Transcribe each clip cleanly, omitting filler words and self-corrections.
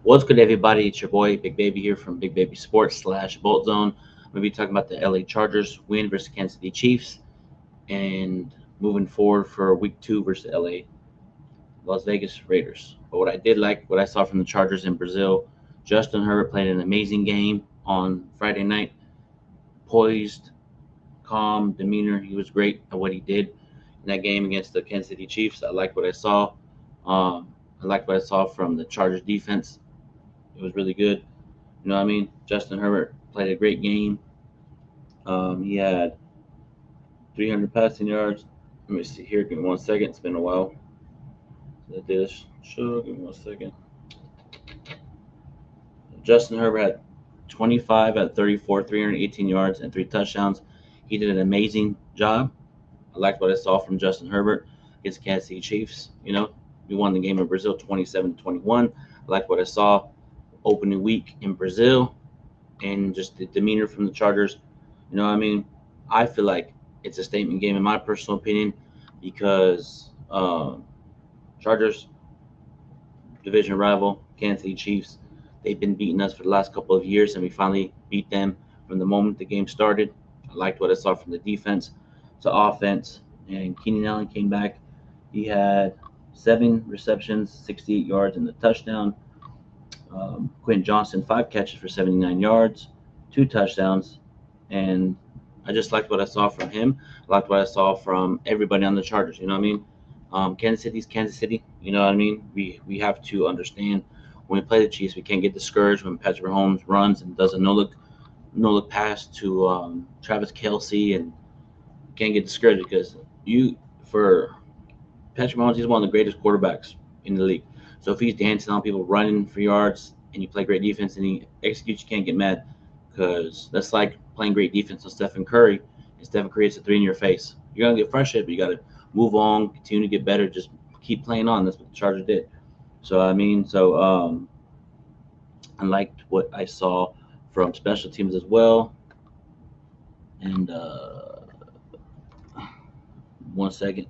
What's good, everybody? It's your boy Big Baby here from Big Baby Sports / Bolt Zone. I'm gonna be talking about the LA Chargers win versus Kansas City Chiefs, and moving forward for Week 2 versus LA Las Vegas Raiders. But what I did like, what I saw from the Chargers in Brazil, Justin Herbert played an amazing game on Friday night. Poised, calm demeanor. He was great at what he did in that game against the Kansas City Chiefs. I liked what I saw. I liked what I saw from the Chargers defense. It was really good. You know what I mean? Justin Herbert played a great game. He had 300 passing yards. Let me see here. Give me 1 second. It's been a while. That did show. Give me 1 second. Justin Herbert had 25 at 34, 318 yards, and 3 touchdowns. He did an amazing job. I liked what I saw from Justin Herbert against Kansas City Chiefs. We won the game in Brazil 27-21. I liked what I saw opening week in Brazil and just the demeanor from the Chargers. You know what I mean? I feel like it's a statement game in my personal opinion because Chargers, division rival, Kansas City Chiefs, they've been beating us for the last couple of years, and we finally beat them from the moment the game started. I liked what I saw from the defense to offense, and Keenan Allen came back. He had 7 receptions, 68 yards, and a touchdown. Quentin Johnson, 5 catches for 79 yards, 2 touchdowns, and I just liked what I saw from him. I liked what I saw from everybody on the Chargers. You know what I mean? Kansas City's Kansas City. You know what I mean? We have to understand when we play the Chiefs, we can't get discouraged when Patrick Mahomes runs and does a no look pass to Travis Kelsey, and can't get discouraged because you for Patrick Mahomes, he's one of the greatest quarterbacks in the league. So if he's dancing on people, running for yards, and you play great defense and he executes, you can't get mad because that's like playing great defense on Stephen Curry. And Stephen Curry hits a three in your face. You're gonna get frustrated, but you gotta move on, continue to get better, just keep playing on. That's what the Chargers did. I liked what I saw from special teams as well. And 1 second.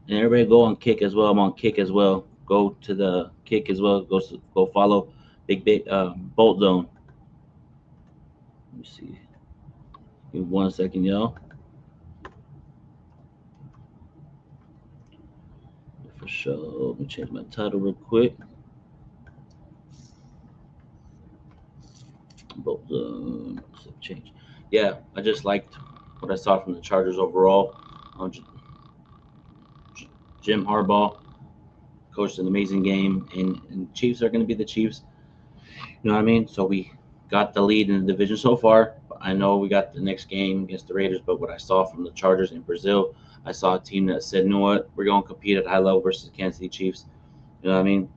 And everybody go on Kick as well. I'm on Kick as well. Go to the Kick as well. Go follow Big Bolt Zone. Let me see. Give me 1 second, y'all. For sure. Let me change my title real quick. Bolt Zone. Change. Yeah, I just liked what I saw from the Chargers overall. Jim Harbaugh coached an amazing game, and Chiefs are going to be the Chiefs. You know what I mean? So we got the lead in the division so far. I know we got the next game against the Raiders, but what I saw from the Chargers in Brazil, I saw a team that said, you know what, we're going to compete at a high level versus the Kansas City Chiefs. You know what I mean?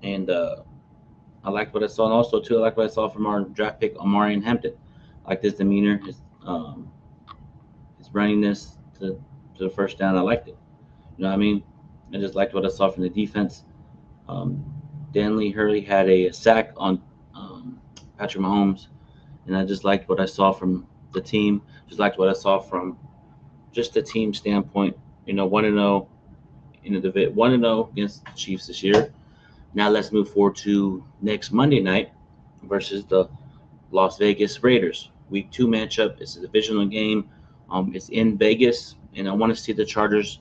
And I liked what I saw, and also too, I like what I saw from our draft pick, Omarion Hampton. I like his demeanor, his runningness to the first down. I liked it. You know what I mean? I just liked what I saw from the defense. Um, Danley Hurley had a sack on Patrick Mahomes, and I just liked what I saw from the team. Just liked what I saw from just the team standpoint. 1-0 in the division, 1-0 against the Chiefs this year. Now let's move forward to next Monday night versus the Las Vegas Raiders. Week 2 matchup. It's a divisional game. It's in Vegas, and I want to see the Chargers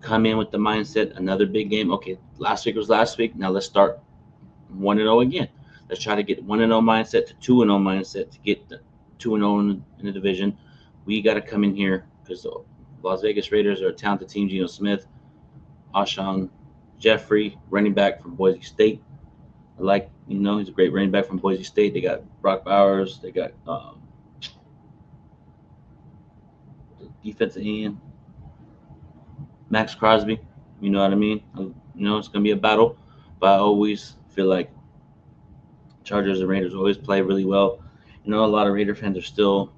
come in with the mindset, another big game. Okay, last week was last week. Now let's start 1-0 again. Let's try to get 1-0 mindset to 2-0 mindset to get the 2-0 in the division. We got to come in here because the Las Vegas Raiders are a talented team. Geno Smith, Alshon Jeffrey, running back from Boise State. I like, he's a great running back from Boise State. They got Brock Bowers. They got the defensive end, Max Crosby. You know what I mean? It's going to be a battle, but I always feel like Chargers and Raiders always play really well. A lot of Raider fans are still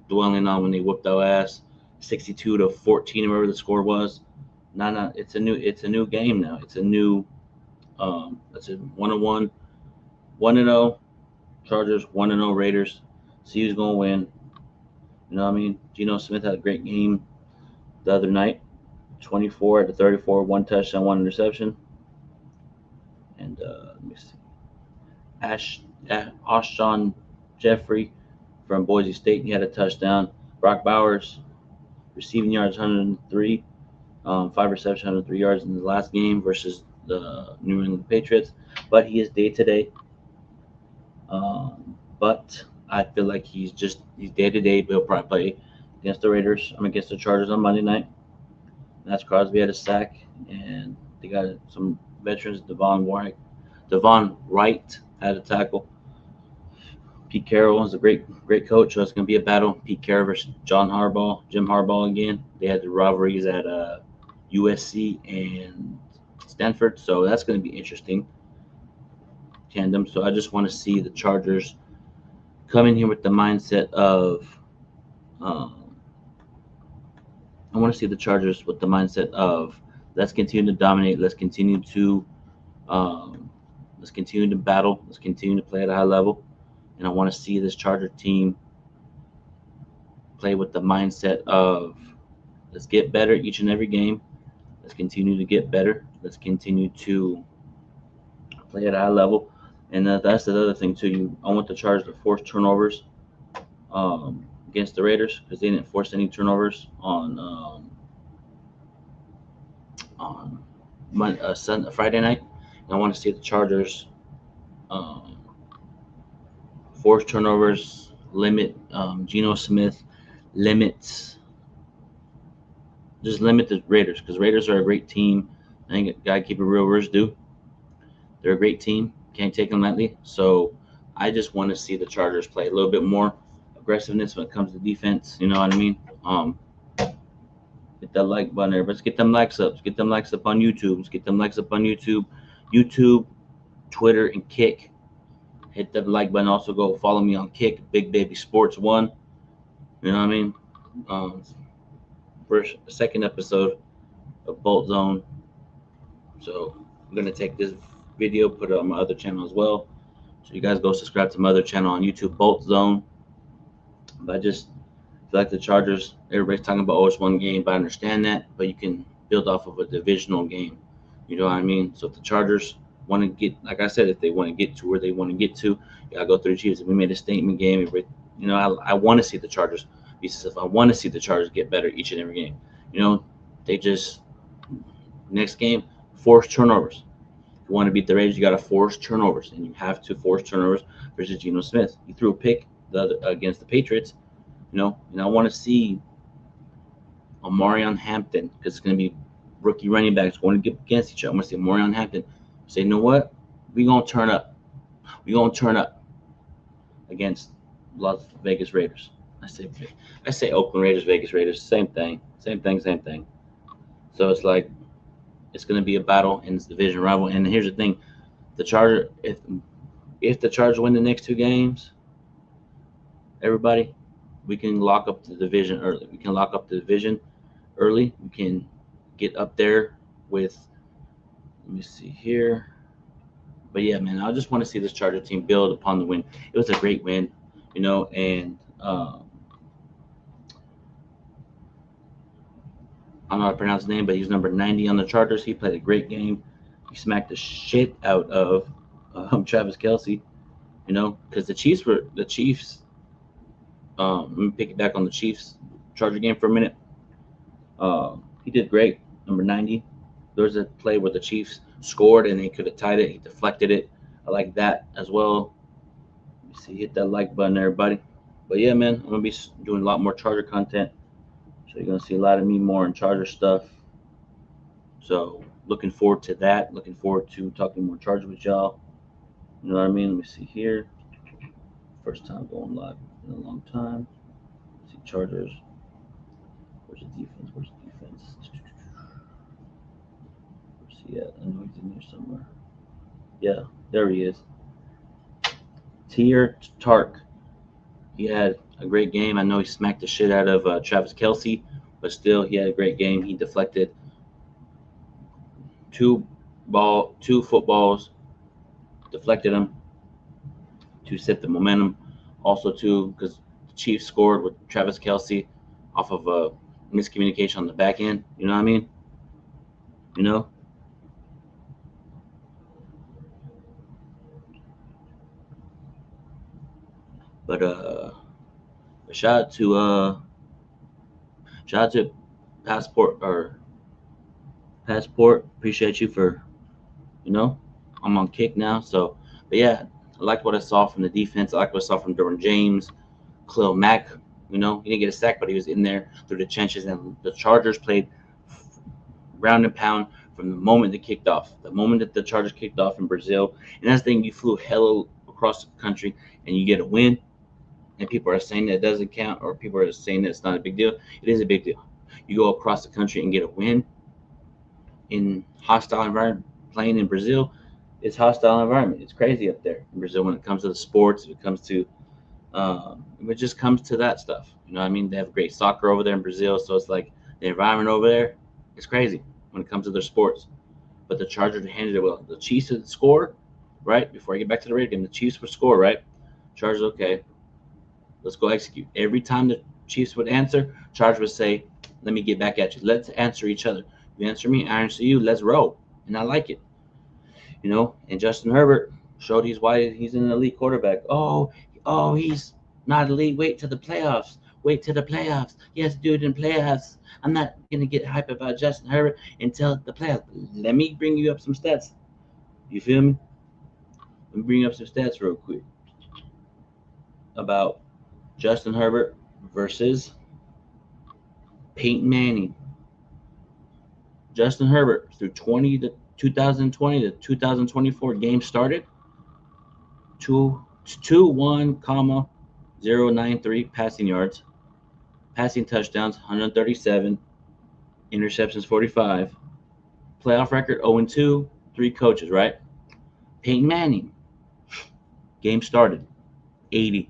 dwelling on when they whooped our ass, 62-14, whatever the score was. No, it's a new game now. It's a new, it's a 1-1, 1-0 Chargers, 1-0 Raiders. See who's gonna win. You know what I mean? Geno Smith had a great game the other night. 24 to 34, 1 touchdown, 1 interception. And let me see. Ashon Jeffrey from Boise State. He had a touchdown. Brock Bowers, receiving yards 103, 5 receptions, 103 yards in the last game versus the New England Patriots. But he is day to day. But I feel like he's day to day. But he'll probably play against the Raiders. Against the Chargers on Monday night. Max Crosby had a sack, and they got some veterans. Devon Wright had a tackle. Pete Carroll is a great coach, so it's going to be a battle. Pete Carroll versus Jim Harbaugh again. They had the rivalries at USC and Stanford, so that's going to be interesting tandem. So I just want to see the Chargers come in here with the mindset of let's continue to dominate, let's continue to battle, let's continue to play at a high level, and I want to see this Charger team play with the mindset of let's get better each and every game, let's continue to get better, let's continue to play at a high level, and that's the other thing too. I want the Chargers to force turnovers against the Raiders because they didn't force any turnovers on Friday night. And I want to see the Chargers force turnovers, limit Geno Smith, limit the Raiders because Raiders are a great team. I think gotta keep it real. Raiders do. They're a great team. Can't take them lightly. So I just want to see the Chargers play a little bit more aggressiveness when it comes to defense. You know what I mean? Hit that like button there. Let's get them likes up. Let's get them likes up on YouTube. Let's get them likes up on YouTube. Twitter, and Kick. Hit that like button. Also go follow me on Kick, Big Baby Sports 1. You know what I mean? Second episode of Bolt Zone. So I'm gonna take this video, put it on my other channel as well. So you guys go subscribe to my other channel on YouTube, Bolt Zone. But I just feel like the Chargers, everybody's talking about, it's one game, but I understand that. But you can build off of a divisional game. You know what I mean? So if the Chargers want to get, like I said, if they want to get to where they want to get to, you gotta go through the Chiefs. If we made a statement game, I want to see the Chargers be successful. I want to see the Chargers get better each and every game. They just next game force turnovers. If you want to beat the Raiders, you got to force turnovers, and you have to force turnovers versus Geno Smith. He threw a pick against the Patriots, and I want to see Omarion Hampton because it's going to be rookie running backs going to get against each other. I want to see Omarion Hampton say, you know what? We're going to turn up. We're going to turn up against Las Vegas Raiders. I say Oakland Raiders, Vegas Raiders, same thing. So it's like it's going to be a battle in this division rival. And here's the thing: the Chargers, if the Chargers win the next 2 games, everybody, we can lock up the division early. We can get up there with. Let me see here. But yeah, man, I just want to see this Charger team build upon the win. It was a great win, and I don't know how to pronounce his name, but he's number 90 on the Chargers. He played a great game. He smacked the shit out of Travis Kelce, because the Chiefs. Let me pick it back on the Chiefs Charger game for a minute. He did great. Number 90. There was a play where the Chiefs scored and they could have tied it. He deflected it. I like that as well. Let me see. Hit that like button, everybody. But yeah, man, I'm gonna be doing a lot more Charger content. So you're going to see a lot of me more in Charger stuff. So looking forward to that. Looking forward to talking more Charger with y'all. You know what I mean? Let me see here. First time going live in a long time. Let's see Chargers. Where's the defense? Where's he at? I know he's in here somewhere. Yeah, there he is. Teair Tart. He had a great game. I know he smacked the shit out of Travis Kelce, but still, he had a great game. He deflected 2 footballs, deflected them to set the momentum. Also, too, because the Chiefs scored with Travis Kelce off of a miscommunication on the back end. You know what I mean? But shout out to Passport or Passport. Appreciate you for, you know, I'm on kick now. So, but yeah, I like what I saw from the defense. I like what I saw from Derwin James, Khalil Mack. You know, he didn't get a sack, but he was in there through the trenches. And the Chargers played round and pound from the moment they kicked off. The moment that the Chargers kicked off in Brazil, and that's the thing, you flew hella across the country and you get a win, and people are saying that doesn't count, or people are saying that it's not a big deal. It is a big deal. You go across the country and get a win in hostile environment, playing in Brazil. It's hostile environment. It's crazy up there in Brazil when it comes to the sports. When it comes to it just comes to that stuff. You know what I mean? They have great soccer over there in Brazil, so it's like the environment over there is crazy when it comes to their sports. But the Chargers handled it well. The Chiefs would score, right? Before I get back to the Raiders game, the Chiefs would score, right? Chargers, okay, let's go execute. Every time the Chiefs would answer, Chargers would say, let me get back at you. Let's answer each other. You answer me, I answer you. Let's roll. And I like it. You know, and Justin Herbert showed he's why he's an elite quarterback. He's not elite. Wait till the playoffs. Wait till the playoffs. Yes, do it in playoffs. I'm not gonna get hype about Justin Herbert until the playoffs. Let me bring you up some stats. You feel me? Let me bring up some stats real quick about Justin Herbert versus Peyton Manning. Justin Herbert through 2020 to 2024 games started 221,093 passing yards, passing touchdowns 137, interceptions 45, playoff record 0-2, three coaches, right? Peyton Manning, game started 80,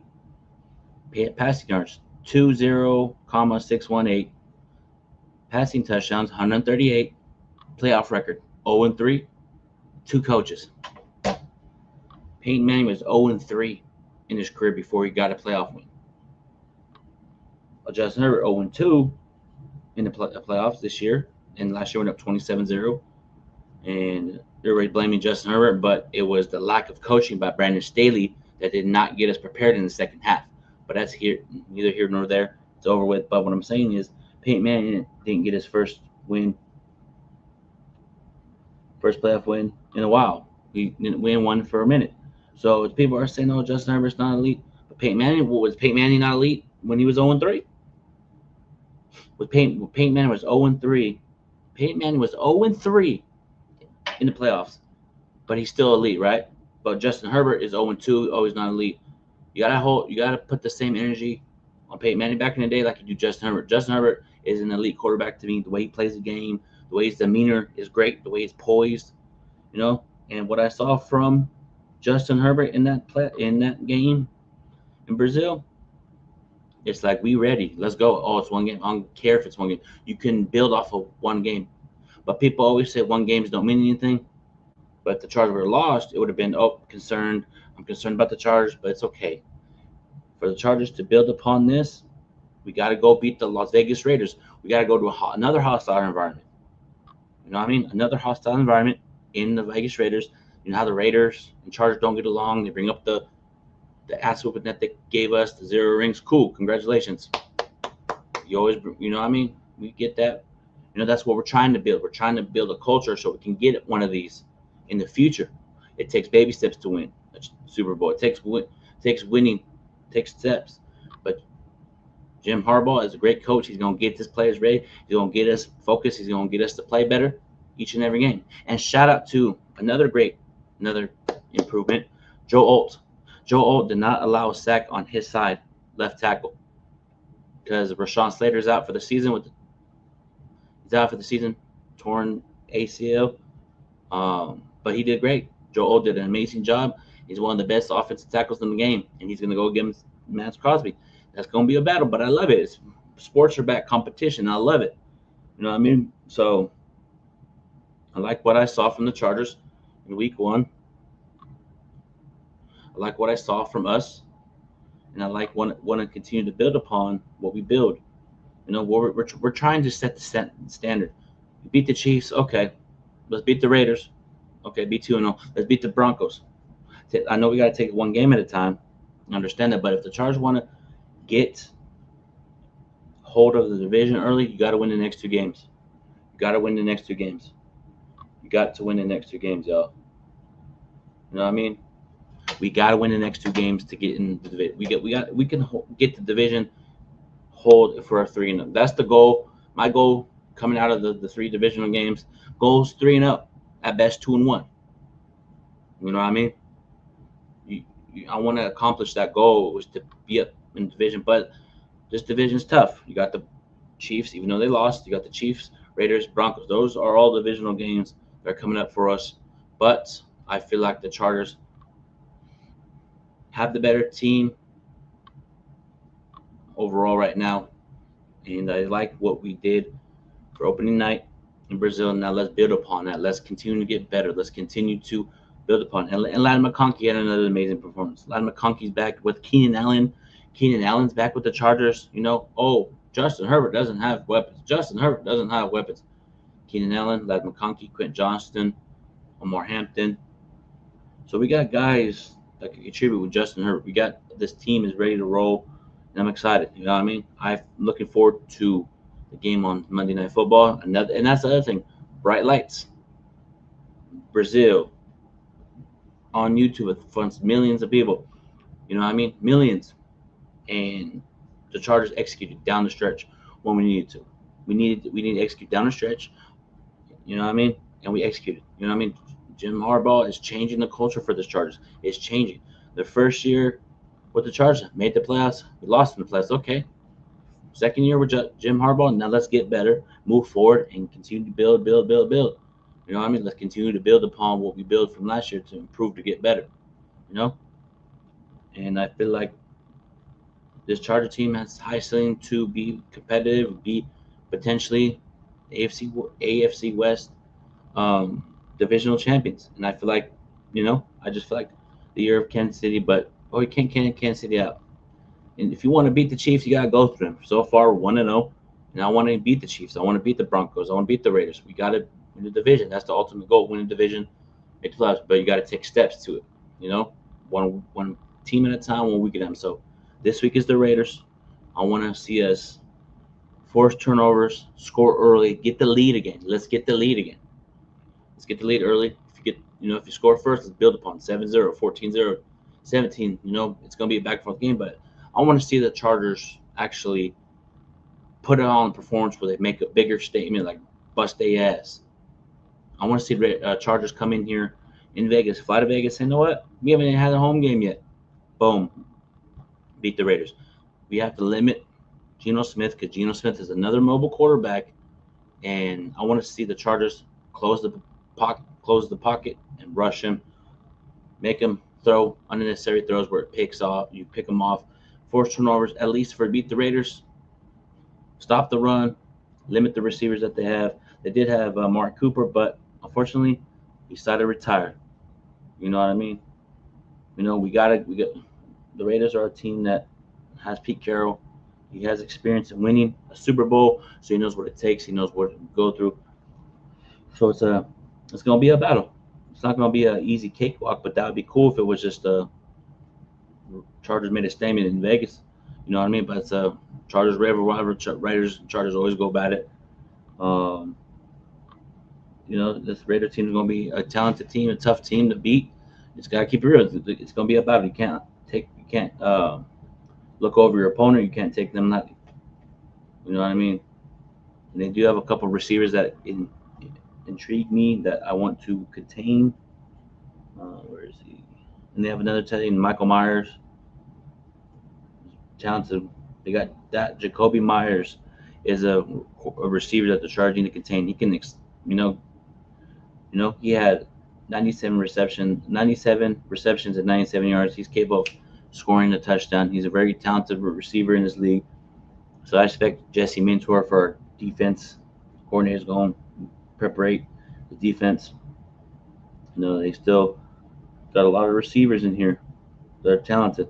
passing yards 20,618, passing touchdowns 138, playoff record 0-3, two coaches. Peyton Manning was 0-3 in his career before he got a playoff win. Justin Herbert 0-2 in the playoffs this year, and last year went up 27-0. And everybody blaming Justin Herbert, but it was the lack of coaching by Brandon Staley that did not get us prepared in the second half. But that's neither here nor there. It's over with. But what I'm saying is Peyton Manning didn't get his first playoff win in a while. He didn't win one for a minute. So people are saying, "Oh, Justin Herbert's not elite." But Peyton Manning, was Peyton Manning not elite when he was 0-3? Peyton Manning was 0-3. Peyton Manning was 0-3 in the playoffs, but he's still elite, right? But Justin Herbert is 0-2, always not elite. You gotta put the same energy on Peyton Manning back in the day like you do Justin Herbert. Justin Herbert is an elite quarterback to me. The way he plays the game, the way his demeanor is great, the way he's poised, you know. And what I saw from Justin Herbert in that game in Brazil, it's like, we ready. Let's go. Oh, it's one game. I don't care if it's one game. You can build off of one game. But people always say one games don't mean anything. But if the Chargers were lost, it would have been, concerned. I'm concerned about the Chargers, but it's okay. For the Chargers to build upon this, we got to go beat the Las Vegas Raiders. We got to go to another hostile environment. You know what I mean? Another hostile environment in the Vegas Raiders. You know how the Raiders and Chargers don't get along. They bring up the ass whooping that they gave us, the 0 rings. Cool, congratulations. You always, you know what I mean? We get that. You know, that's what we're trying to build. We're trying to build a culture so we can get one of these in the future. It takes baby steps to win a Super Bowl. It takes winning, takes steps. But Jim Harbaugh is a great coach. He's going to get his players ready. He's going to get us focused. He's going to get us to play better each and every game. And shout out to another improvement, Joe Alt. Joe Alt did not allow a sack on his side, left tackle, because Rashawn Slater's out for the season. He's out for the season, torn ACL. But he did great. Joe Alt did an amazing job. He's one of the best offensive tackles in the game, and he's going to go against Max Crosby. That's going to be a battle, but I love it. Sports are back, competition. I love it. You know what I mean? So I like what I saw from the Chargers in week 1. I like what I saw from us, and I want to continue to build upon what we build. You know, we're trying to set the standard. We beat the Chiefs, okay. Let's beat the Raiders, okay. Be 2-0. Let's beat the Broncos. I know we got to take it one game at a time, I understand that. But if the Chargers want to get hold of the division early, you got to win the next 2 games. You got to win the next 2 games. You got to win the next 2 games, y'all. You know what I mean? We got to win the next 2 games to get in the division. We can get the division hold for a 3-0. That's the goal. My goal coming out of the 3 divisional games, goals 3-0, at best 2-1. You know what I mean? I want to accomplish that goal, was to be up in the division, but this division's tough. You got the Chiefs, even though they lost. You got the Chiefs, Raiders, Broncos. Those are all divisional games that are coming up for us. But I feel like the Chargers have the better team overall right now, and I like what we did for opening night in Brazil. Now let's build upon that. Let's continue to get better. Let's continue to build upon it. And Ladd McConkey had another amazing performance. Ladd McConkey's back with Keenan Allen. Keenan Allen's back with the Chargers. Justin Herbert doesn't have weapons. Keenan Allen, Ladd McConkey, Quentin Johnston, Omar Hampton. So we got guys that can contribute with Justin Herbert. We got this team is ready to roll, and I'm excited. You know what I mean? I'm looking forward to the game on Monday Night Football. And that's the other thing. Bright lights. Brazil on YouTube with funds millions of people. You know what I mean? Millions. And the Chargers executed down the stretch when we needed to. We need to execute down the stretch. You know what I mean? And we executed. You know what I mean? Jim Harbaugh is changing the culture for the Chargers. It's changing. The first year with the Chargers, made the playoffs. We lost in the playoffs. Okay. Second year with Jim Harbaugh. Now let's get better, move forward, and continue to build. You know what I mean? Let's continue to build upon what we built from last year to improve, to get better. You know? And I feel like this Charger team has high ceiling to be competitive, be potentially AFC West divisional champions. And I feel like, I just feel like the year of Kansas City, but you can't Kansas City out. And if you want to beat the Chiefs, you gotta go through them. So far, 1-0, and I want to beat the Chiefs. I want to beat the Broncos. I want to beat the Raiders. We gotta win the division. That's the ultimate goal: win the division, make the playoffs. But you gotta take steps to it. One team at a time, 1 week at a time. So this week is the Raiders. I want to see us force turnovers, score early, get the lead again. Let's get the lead again. Let's get the lead early. If you score first, let's build upon 7-0, 14-0, 17. It's gonna be a back and forth game, but I want to see the Chargers actually put it on performance where they make a bigger statement, like bust their ass. I want to see Chargers come in here in Vegas, fly to Vegas, say, you know what? We haven't even had a home game yet. Boom. Beat the Raiders. We have to limit Geno Smith, because Geno Smith is another mobile quarterback, and I want to see the Chargers close the pocket and rush him, make him throw unnecessary throws where it picks off. You pick them off, force turnovers, at least for beat the Raiders. Stop the run, limit the receivers that they have. They did have Mark Cooper, but unfortunately, he decided to retire. You know what I mean? We got the Raiders are a team that has Pete Carroll. He has experience in winning a Super Bowl, so he knows what it takes. He knows what to go through. So it's gonna be a battle. It's not gonna be an easy cakewalk, but that would be cool if it was just Chargers made a statement in Vegas. You know what I mean? But it's Chargers Raiders and Chargers always go about it. This Raider team is gonna be a talented team, a tough team to beat. It's gotta keep it real. It's gonna be a battle. You can't look over your opponent. You can't take them lightly. You know what I mean? And they do have a couple of receivers that intrigue me that I want to contain. Where is he? And they have another tight end, Michael Myers. Talented. They got that Jacoby Myers is a receiver that they're charging to contain. He can, he had 97 receptions and 97 yards. He's capable of scoring a touchdown. He's a very talented receiver in this league. So I expect Jesse Minter for our defense coordinators going preparate the defense. They still got a lot of receivers in here that are talented.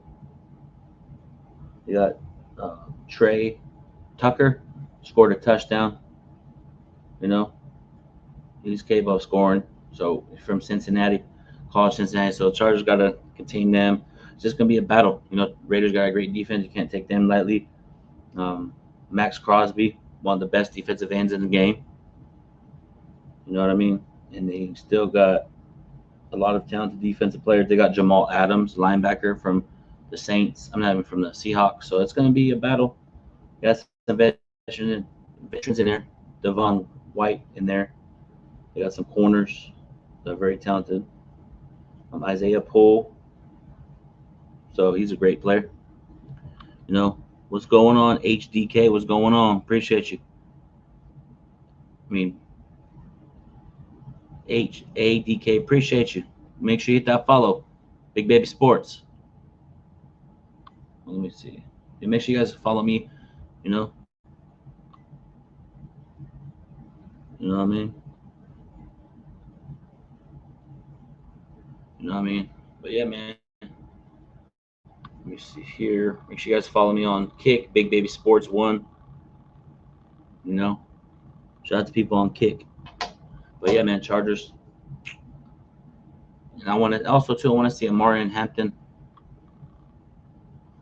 They got Trey Tucker scored a touchdown. He's capable of scoring. So from Cincinnati, college Cincinnati. So the Chargers got to contain them. it's just gonna be a battle. You know, Raiders got a great defense. You can't take them lightly. Max Crosby, one of the best defensive ends in the game. You know what I mean? And they still got a lot of talented defensive players. They got Jamal Adams, linebacker from the Saints. I'm not even from the Seahawks. So it's going to be a battle. Got some veterans in there. Devon White in there. They got some corners. They're very talented. Isaiah Poole. So he's a great player. You know, what's going on? HDK, what's going on? Appreciate you. I mean, HADK, appreciate you. Make sure you hit that follow. Big Baby Sports. Let me see. And make sure you guys follow me. You know. You know what I mean? You know what I mean? But yeah, man. Let me see here. Make sure you guys follow me on Kick, Big Baby Sports 1. You know. Shout out to people on Kick. But yeah, man, Chargers. And I want to also too. I want to see Omarion Hampton.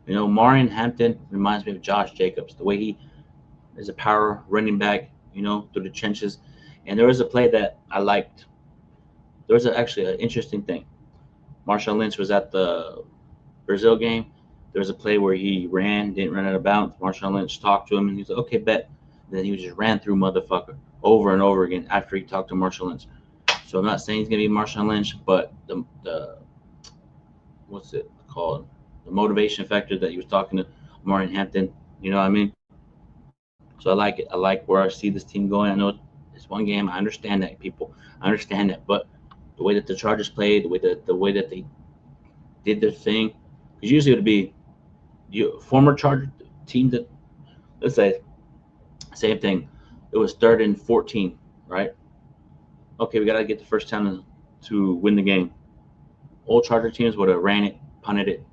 You know, Omarion Hampton reminds me of Josh Jacobs. The way he is a power running back. You know, through the trenches. And there was a play that I liked. There was actually an interesting thing. Marshawn Lynch was at the Brazil game. There was a play where he didn't run out of bounds. Marshawn Lynch talked to him, and he said, "Okay, bet." And then he just ran through motherfucker over and over again after he talked to Marshawn Lynch. So I'm not saying he's gonna be Marshawn Lynch, but the what's it called? The motivation factor that he was talking to Omarion Hampton. You know what I mean? So I like it. I like where I see this team going. I know it's one game. I understand that, people. I understand that, but the way that the Chargers played, the way that they did their thing, because usually it would be former Charger team that, let's say, same thing. It was 3rd and 14, right? Okay, we gotta get the first time to win the game. Old Charger teams would have ran it, punted it,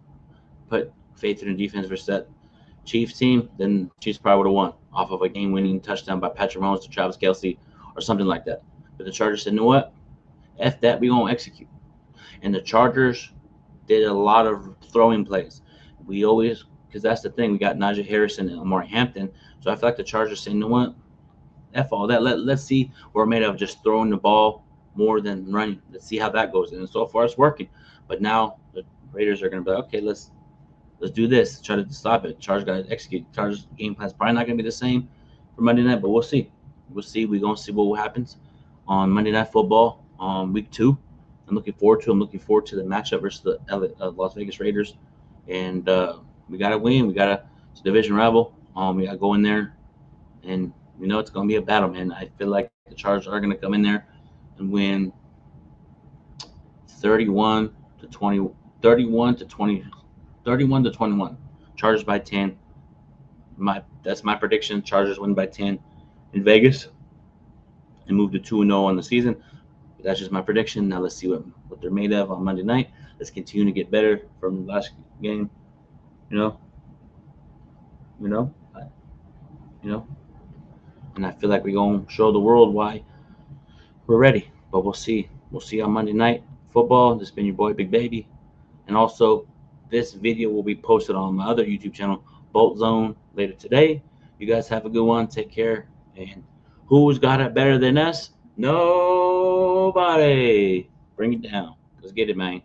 put faith in the defense versus that Chiefs team. Then Chiefs probably would have won off of a game-winning touchdown by Patrick Mahomes to Travis Kelce or something like that. But the Chargers said, "You know what? F that. We gonna execute." And the Chargers did a lot of throwing plays. We always, because that's the thing, we got Najee Harrison and Omarion Hampton. So I feel like the Chargers saying, "You know what? F all that. Let's see. We're made of just throwing the ball more than running. Let's see how that goes." And so far, it's working. But now the Raiders are going to be like, "Okay, let's do this. Try to stop it." Chargers got to execute. Chargers game plan is probably not going to be the same for Monday night, but we'll see. We'll see. We're going to see what happens on Monday Night Football week 2. I'm looking forward to. I'm looking forward to the matchup versus the Las Vegas Raiders, and we got to win. It's a division rival. We got to go in there, and we know it's going to be a battle, man. I feel like the Chargers are going to come in there and win 31 to 20, 31 to 20, 31 to 21. Chargers by 10. That's my prediction. Chargers win by 10 in Vegas and move to 2-0 on the season. But that's just my prediction. Now let's see what they're made of on Monday night. Let's continue to get better from the last game. You know. And I feel like we're going to show the world why we're ready. But we'll see. We'll see on Monday Night Football. This has been your boy, Big Baby. And also, this video will be posted on my other YouTube channel, Bolt Zone, later today. You guys have a good one. Take care. And who's got it better than us? Nobody. Bring it down. Let's get it, man.